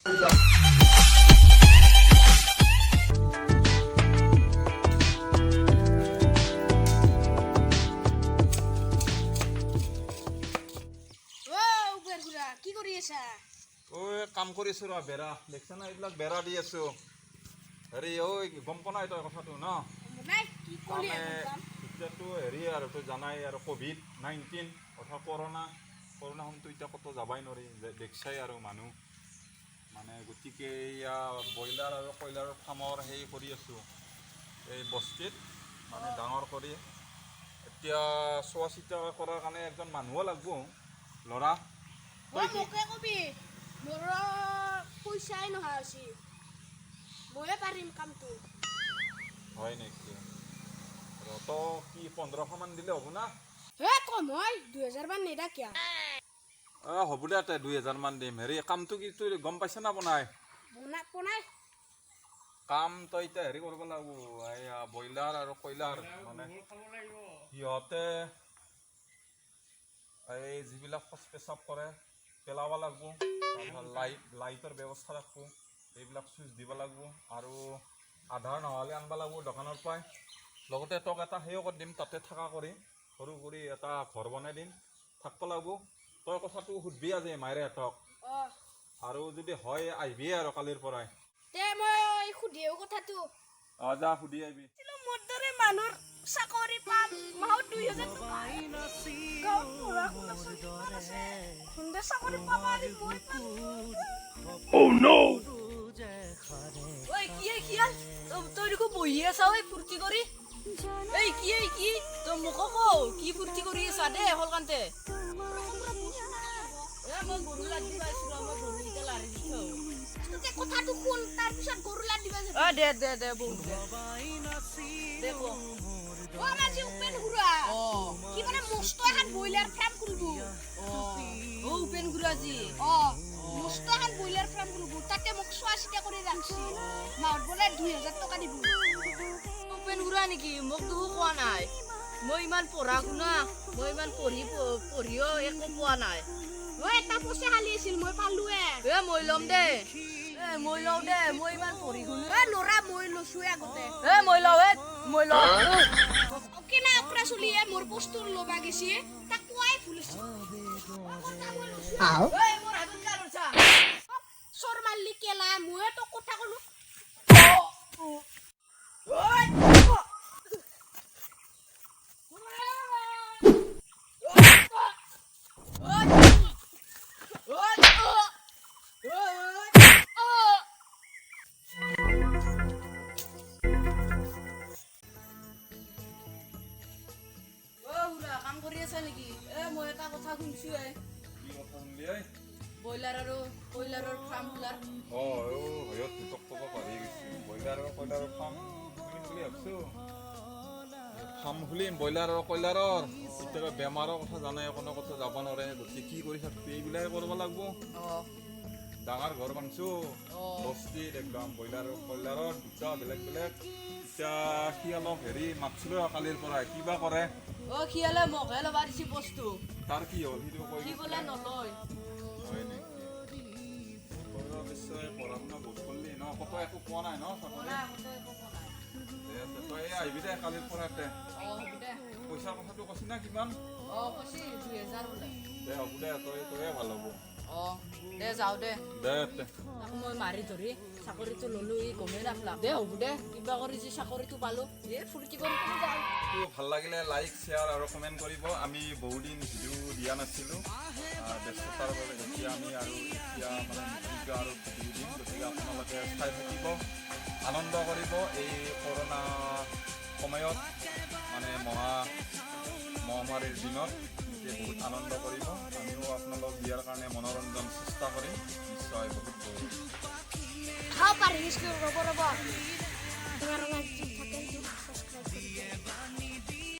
কি কৰি আছা? কাম কৰিছো ৰ বেৰা দেখছা না এইবিলাক বেৰা দি আছো হেৰি ঐ গম পোৱা নাই তই কথাটো ন এতিয়াতো হেৰি আৰু তই জানাই আৰু COVID-19 অৰ্থাৎ কৰোণা সময়তো এতিয়া ক'তো যাবাই নোৱাৰি দেখছাই আৰু মানুহ মানে গতিকে এয়া ব্ৰইলাৰ আৰু কয়লাৰৰ ফাৰ্মৰ সেই কৰি আছো এই বস্তিত মানে ডাঙৰ কৰি এতিয়া চোৱা চিতা কৰাৰ কাৰণে একজন মানুহো লাগব ল'ৰা মোকে কবি মোৰ পইচাই নহা হৈছে ময়ে পাৰিম কামটো হয় নেকি ৰত কি 1500 মান দিলে হ'ব না হে কম হয় 2000 মান নেদা কিয়া হ'ব দে 2000 মান দিম হেৰি কামটো কি তুই গম পাইছ না বনাই কাম তই এতিয়া হেৰি কৰিব লাগিব এয়া ব্ৰইলাৰ আৰু কয়লাৰ মানে সিহঁতে এই যিবিলাক শৌচ পেচাব কৰে পেলাব লাগিব লাইটৰ ব্যৱস্থা ৰাখব এইবিলাক চুইচ দিব লাগিব আৰু আধাৰ নহ'লে আনব লাগিব দোকানৰ পৰাই লগতে তোক এটা সেয়ো কৰি দিম তাতে থকা কৰি সৰু কৰি এটা ঘৰ বনাই দিম থাকিব লাগিব তই কথাটো সুধবি আজি মায়েৰেহঁতক আৰু যদি হয় আহিবি আৰু কালিৰ পৰাই তে মই সুধিও কথাটো যা সুধি আহিবি মোৰ দৰে মানুহৰ চাকৰি পাম মাহত 2000 টকা গাঁৱত পঢ়া শুনা আছে সুন্দৰ চাকৰি পাব আৰু মই Oh no! Oi, kia, tôi đi có bùi sao ấy, furti kori. Ê, kia, tôi mua có ki furti kori sao đấy, hol kan te. Mau guru lagi bahas, mau guru itu lari itu. তে কথাটো শুন তাৰ পিছত গৰু লাদ দিবা যাবি দে বৌ দে বৌ আমাৰ যে উপেন গুৰা কি মানে মস্ত এখন ব্ৰইলাৰ ফাৰ্ম খুলিব উপেন গুৰাজি মস্ত এখন ব্ৰইলাৰ ফাৰ্ম খুলিব তাতে মোক চোৱা চিতা কৰি ৰাখছি মাহত বোলে 2000 টকা দিব উপেন গুৰা নেকি মোক তো কোৱা নাই মই ইমান পঢ়া শুনা মই ইমান পঢ়িও একো পোৱা নাই এটা পইচা খালি আছিল মই পালোৱে মই ল'ম দে মই ইমান পঢ়ি শুনো ল'ৰা মই লৈছো আগতে মই লওঁ কিনা অকৰা চলিয়ে মোৰ বস্তুৰ ল'বা গেছি তাক কোৱাই ফুলিছে চৰ মাৰলি কেলা মই তো কথা কলো ব্ৰইলাৰ আৰু কয়লাৰৰ ফাৰ্ম খোলাৰ কয়লাৰৰ ফাৰ্ম খুলিম বুলি ভাবিছো ফাৰ্ম খুলিম ব্ৰইলাৰ আৰু কয়লাৰৰ এতিয়া বেমাৰৰ কথা জানাই কোনো কথা যাব নোৱাৰে গতিকে কি কৰি থাকবি এইবিলাকে কৰিব লাগিব ডাঙৰ ঘৰ বানছো বস্তিত একদম ব্ৰইলাৰ আৰু কয়লাৰৰ দুটা বেলেগ এতিয়া সি অলপ হেৰি মাতিছিলো কালিৰ পৰাই কিবা কৰে সিয়ালে মকহে ল'বা দিছি বস্তু তাৰ কি হ'ল সিটো কৈ সি বোলে নলয় হয় নেকি নিশ্চয় পঢ়া শুনা বহুত কৰিলি ন কত একো পোৱা নাই ন তই আহিবি দে কালিৰ পৰা পইচাৰ কথাটো কৈছি না কিমান দে হ'ব দে তয়ে ভাল হ'ব দে যাওঁ দে দে মই মাৰি ধৰি চাকৰিটো ললো গমেই নাপালা দে হ'ব দে কিবা কৰি যে চাকৰিটো পালো ফূৰ্তি কৰি যাওঁ ভাল লাগিলে লাইক শ্বেয়াৰ আৰু কমেণ্ট কৰিব আমি বহুদিন ভিডিঅ' দিয়া নাছিলোঁ ব্যস্ততাৰ বাবে এতিয়া আমি আৰু এতিয়া মানে নতুনকৈ আৰু ভিডিঅ' দিম গতিকে আপোনালোকে চাই থাকিব আনন্দ কৰিব এই কৰোণা সময়ত মানে মহামাৰীৰ দিনত বহুত আনন্দ কৰিব আমিও আপোনালোক দিয়াৰ কাৰণে মনোৰঞ্জন চেষ্টা কৰিম নিশ্চয় বহুত খাব পাৰি ৰ'ব